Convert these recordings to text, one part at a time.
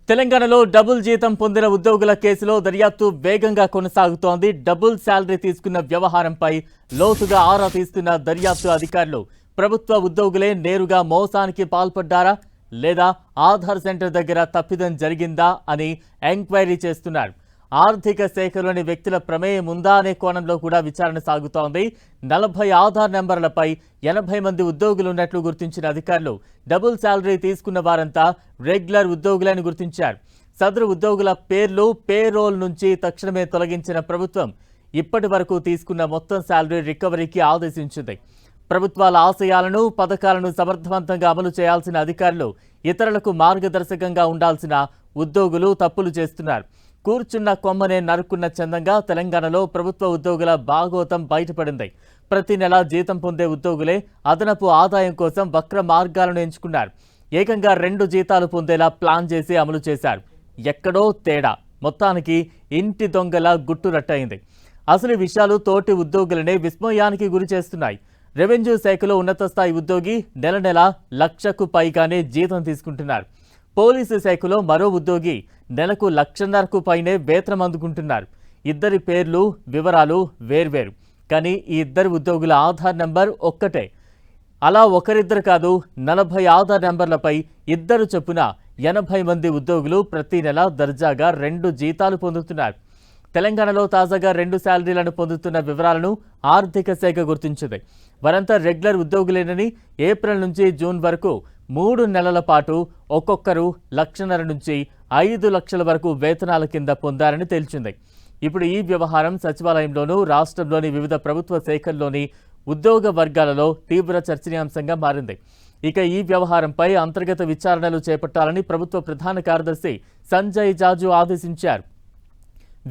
తెలంగాణలో డబుల్ జీతం పొందిన ఉద్యోగుల కేసులో దర్యాప్తు వేగంగా కొనసాగుతోంది. డబుల్ శాలరీ తీసుకున్న వ్యవహారంపై లోతుగా ఆరా తీస్తున్న దర్యాప్తు అధికారులు ప్రభుత్వ ఉద్యోగులే నేరుగా మోసానికి పాల్పడ్డారా లేదా ఆధార్ సెంటర్ దగ్గర తప్పిదం జరిగిందా అని ఎంక్వైరీ చేస్తున్నారు. ఆర్థిక శాఖలోని వ్యక్తుల ప్రమేయం ఉందా అనే కోణంలో కూడా విచారణ సాగుతోంది. 40 ఆధార్ నెంబర్లపై 80 మంది ఉద్యోగులు ఉన్నట్లు గుర్తించిన అధికారులు డబుల్ శాలరీ తీసుకున్న వారంతా రెగ్యులర్ ఉద్యోగులని గుర్తించారు. సదరు ఉద్యోగుల పేర్లు పేరోల్ నుంచి తక్షణమే తొలగించిన ప్రభుత్వం ఇప్పటి వరకు తీసుకున్న మొత్తం శాలరీ రికవరీకి ఆదేశించింది. ప్రభుత్వాల ఆశయాలను పథకాలను సమర్థవంతంగా అమలు చేయాల్సిన అధికారులు ఇతరులకు మార్గదర్శకంగా ఉండాల్సిన ఉద్యోగులు తప్పులు చేస్తున్నారు. కూర్చున్న కొమ్మనే నరుక్కున్న చందంగా తెలంగాణలో ప్రభుత్వ ఉద్యోగుల భాగోతం బయటపడింది. ప్రతి నెల జీతం పొందే ఉద్యోగులే అదనపు ఆదాయం కోసం వక్ర మార్గాలను ఎంచుకున్నారు. ఏకంగా 2 జీతాలు పొందేలా ప్లాన్ చేసి అమలు చేశారు. ఎక్కడో తేడా, మొత్తానికి ఇంటి దొంగల గుట్టురట్టయింది. అసలు విషయాలు తోటి ఉద్యోగులనే విస్మయానికి గురి చేస్తున్నాయి. రెవెన్యూ శాఖలో ఉన్నత స్థాయి ఉద్యోగి నెల నెల 1,00,000కు పైగానే జీతం తీసుకుంటున్నారు. పోలీసు శాఖలో మరో ఉద్యోగి నెలకు 1,50,000కు పైనే వేతనం అందుకుంటున్నారు. ఇద్దరి పేర్లు వివరాలు వేర్వేరు, కానీ ఈ ఇద్దరు ఉద్యోగుల ఆధార్ నెంబర్ ఒక్కటే. అలా ఒకరిద్దరు కాదు, 40 ఆధార్ నెంబర్లపై ఇద్దరు చొప్పున 80 మంది ఉద్యోగులు ప్రతి నెల దర్జాగా 2 జీతాలు పొందుతున్నారు. తెలంగాణలో తాజాగా 2 శాలరీలను పొందుతున్న వివరాలను ఆర్థిక శాఖ గుర్తించింది. వారంతా రెగ్యులర్ ఉద్యోగులేనని, ఏప్రిల్ నుంచి జూన్ వరకు 3 నెలల పాటు ఒక్కొక్కరు 1,50,000 నుంచి 5 లక్షల వరకు వేతనాల కింద పొందారని తేల్చింది. ఇప్పుడు ఈ వ్యవహారం సచివాలయంలోనూ రాష్ట్రంలోని వివిధ ప్రభుత్వ శాఖల్లోని ఉద్యోగ వర్గాలలో తీవ్ర చర్చనీయాంశంగా మారింది. ఇక ఈ వ్యవహారంపై అంతర్గత విచారణలు చేపట్టాలని ప్రభుత్వ ప్రధాన కార్యదర్శి సంజయ్ జాజు ఆదేశించారు.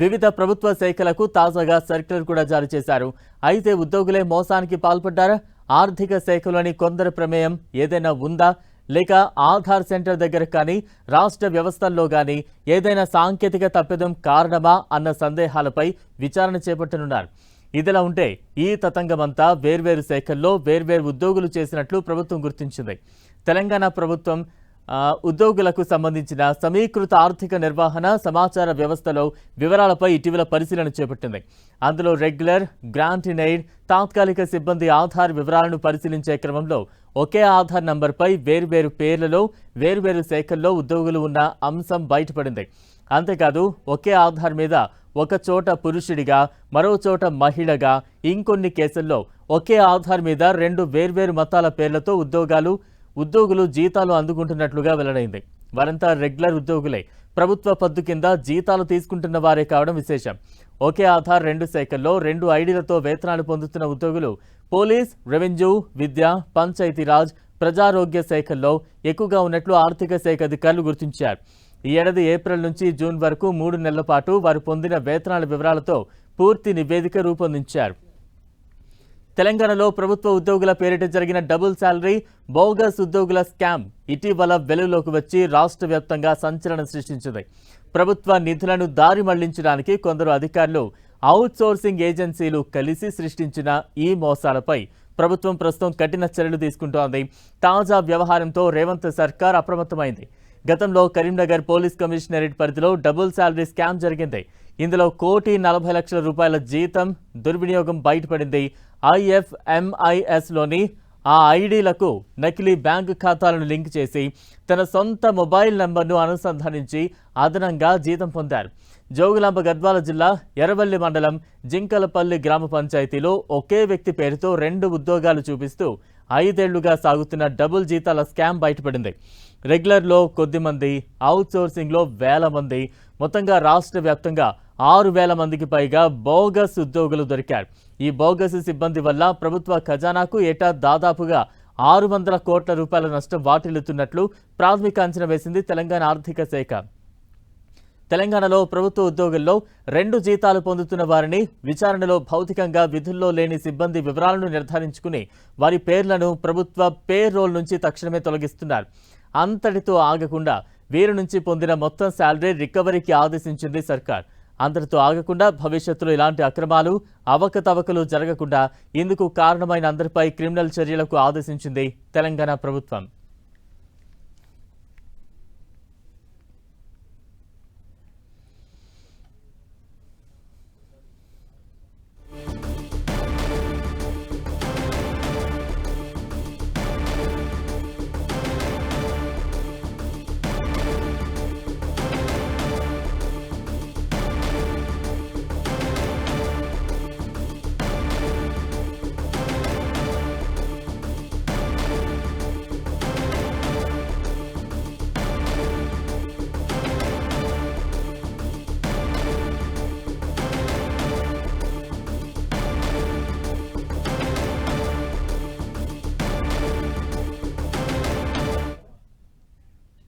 వివిధ ప్రభుత్వ శాఖలకు తాజాగా సర్క్యులర్ కూడా జారీ చేశారు. అయితే ఉద్యోగులే మోసానికి పాల్పడ్డారా? ఆర్థిక శాఖలోని కొందరి ప్రమేయం ఏదైనా ఉందా? లేక ఆధార్ సెంటర్ దగ్గర కానీ రాష్ట్ర వ్యవస్థల్లో కానీ ఏదైనా సాంకేతిక తప్పిదం కారణమా అన్న సందేహాలపై విచారణ చేపట్టనున్నారు. ఇదిలా ఉంటే ఈ తతంగమంతా వేర్వేరు శాఖల్లో వేర్వేరు ఉద్యోగులు చేసినట్లు ప్రభుత్వం గుర్తించింది. తెలంగాణ ప్రభుత్వం ఉద్యోగులకు సంబంధించిన సమీకృత ఆర్థిక నిర్వహణ సమాచార వ్యవస్థలో వివరాలపై ఇటీవల పరిశీలన చేపట్టింది. అందులో రెగ్యులర్, గ్రాంట్ ఇన్ ఎయిడ్, తాత్కాలిక సిబ్బంది ఆధార్ వివరాలను పరిశీలించే క్రమంలో ఒకే ఆధార్ నంబర్పై వేర్వేరు పేర్లలో వేర్వేరు శాఖల్లో ఉద్యోగులు ఉన్న అంశం బయటపడింది. అంతేకాదు ఒకే ఆధార్ మీద ఒక చోట పురుషుడిగా, మరో చోట మహిళగా, ఇంకొన్ని కేసుల్లో ఒకే ఆధార్ మీద 2 వేర్వేరు మతాల పేర్లతో ఉద్యోగులు జీతాలు అందుకుంటున్నట్లుగా వెల్లడైంది. వారంతా రెగ్యులర్ ఉద్యోగులే. ప్రభుత్వ పద్దు కింద జీతాలు తీసుకుంటున్న వారే కావడం విశేషం. ఒకే ఆధార్ 2 శాఖల్లో 2 ఐడీలతో వేతనాలు పొందుతున్న ఉద్యోగులు పోలీస్, రెవెన్యూ, విద్య, పంచాయతీరాజ్, ప్రజారోగ్య శాఖల్లో ఎక్కువగా ఉన్నట్లు ఆర్థిక శాఖ అధికారులు గుర్తించారు. ఈ ఏడాది ఏప్రిల్ నుంచి జూన్ వరకు 3 నెలల పాటు వారు పొందిన వేతనాల వివరాలతో పూర్తి నివేదిక రూపొందించారు. తెలంగాణలో ప్రభుత్వ ఉద్యోగుల పేరిట జరిగిన డబుల్ శాలరీ, బోగస్ ఉద్యోగుల స్కామ్ ఇటీవల వెలుగులోకి వచ్చి రాష్ట్ర వ్యాప్తంగా సంచలనం సృష్టించింది. ప్రభుత్వ నిధులను దారి మళ్లించడానికి కొందరు అధికారులు, అవుట్ సోర్సింగ్ ఏజెన్సీలు కలిసి సృష్టించిన ఈ మోసాలపై ప్రభుత్వం ప్రస్తుతం కఠిన చర్యలు తీసుకుంటోంది. తాజా వ్యవహారంతో రేవంత్ సర్కార్ అప్రమత్తమైంది. గతంలో కరీంనగర్ పోలీస్ కమిషనరేట్ పరిధిలో డబుల్ శాలరీ స్కామ్ జరిగింది. ఇందులో 1,40,00,000 రూపాయల జీతం దుర్వినియోగం బయటపడింది. IFMISలోని ఆ ఐడీలకు నకిలీ బ్యాంకు ఖాతాలను లింక్ చేసి తన సొంత మొబైల్ నంబర్ను అనుసంధానించి అదనంగా జీతం పొందారు. జోగులాంబ గద్వాల జిల్లా ఎర్రవల్లి మండలం జింకలపల్లి గ్రామ పంచాయతీలో ఒకే వ్యక్తి పేరుతో 2 ఉద్యోగాలు చూపిస్తూ 5 ఏళ్లుగా సాగుతున్న డబుల్ జీతాల స్కామ్ బయటపడింది. రెగ్యులర్లో కొద్దిమంది, అవుట్ సోర్సింగ్లో వేల మంది, మొత్తంగా రాష్ట్ర వ్యాప్తంగా 6,000 మందికి పైగా బోగస్ ఉద్యోగులు దొరికారు. ఈ బోగస్ సిబ్బంది వల్ల ప్రభుత్వ ఖజానాకు ఏటా దాదాపుగా 600 కోట్ల రూపాయల నష్టం వాటిల్లుతున్నట్లు ప్రాథమిక అంచనా వేసింది తెలంగాణ ఆర్థిక శాఖ. తెలంగాణలో ప్రభుత్వ ఉద్యోగుల్లో 2 జీతాలు పొందుతున్న వారిని విచారణలో భౌతికంగా విధుల్లో లేని సిబ్బంది వివరాలను నిర్ధారించుకుని వారి పేర్లను ప్రభుత్వ పేరోల్ నుంచి తక్షణమే తొలగిస్తున్నారు. అంతటితో ఆగకుండా వీరి నుంచి పొందిన మొత్తం శాలరీ రికవరీకి ఆదేశించింది సర్కార్. అందరితో ఆగకుండా భవిష్యత్తులో ఇలాంటి అక్రమాలు, అవకతవకలు జరగకుండా ఇందుకు కారణమైన అందరిపై క్రిమినల్ చర్యలకు ఆదేశించింది తెలంగాణ ప్రభుత్వం.